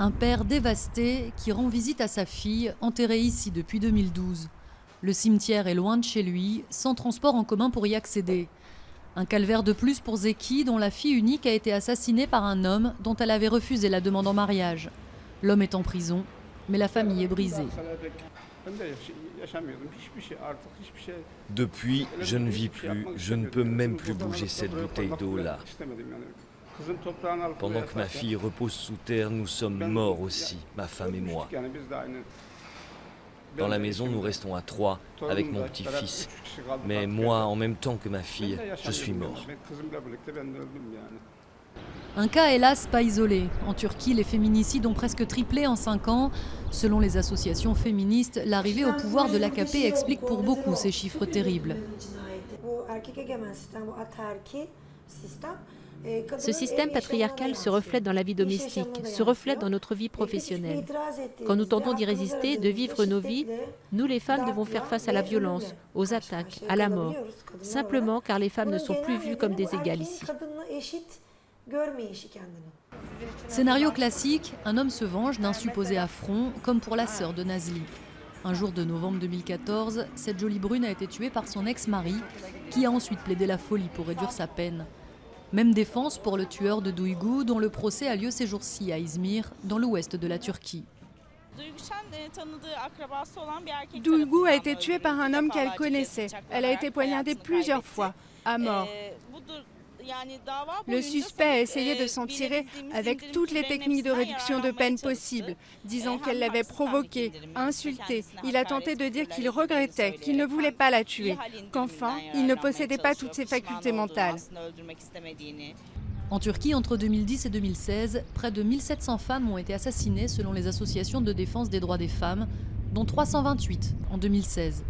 Un père dévasté qui rend visite à sa fille, enterrée ici depuis 2012. Le cimetière est loin de chez lui, sans transport en commun pour y accéder. Un calvaire de plus pour Zeki, dont la fille unique a été assassinée par un homme dont elle avait refusé la demande en mariage. L'homme est en prison, mais la famille est brisée. Depuis, je ne vis plus, je ne peux même plus bouger cette bouteille d'eau là. Pendant que ma fille repose sous terre, nous sommes morts aussi, ma femme et moi. Dans la maison, nous restons à 3 avec mon petit-fils. Mais moi, en même temps que ma fille, je suis mort. Un cas hélas pas isolé. En Turquie, les féminicides ont presque triplé en 5 ans. Selon les associations féministes, l'arrivée au pouvoir de l'AKP explique pour beaucoup ces chiffres terribles. Ce système patriarcal se reflète dans la vie domestique, se reflète dans notre vie professionnelle. Quand nous tentons d'y résister, de vivre nos vies, nous les femmes devons faire face à la violence, aux attaques, à la mort, simplement car les femmes ne sont plus vues comme des égales ici. Scénario classique, un homme se venge d'un supposé affront, comme pour la sœur de Nazli. Un jour de novembre 2014, cette jolie brune a été tuée par son ex-mari, qui a ensuite plaidé la folie pour réduire sa peine. Même défense pour le tueur de Duygu, dont le procès a lieu ces jours-ci à İzmir, dans l'ouest de la Turquie. Duygu a été tuée par un homme qu'elle connaissait. Elle a été poignardée plusieurs fois, à mort. Le suspect a essayé de s'en tirer avec toutes les techniques de réduction de peine possibles, disant qu'elle l'avait provoqué, insulté. Il a tenté de dire qu'il regrettait, qu'il ne voulait pas la tuer, qu'enfin, il ne possédait pas toutes ses facultés mentales. En Turquie, entre 2010 et 2016, près de 1700 femmes ont été assassinées selon les associations de défense des droits des femmes, dont 328 en 2016.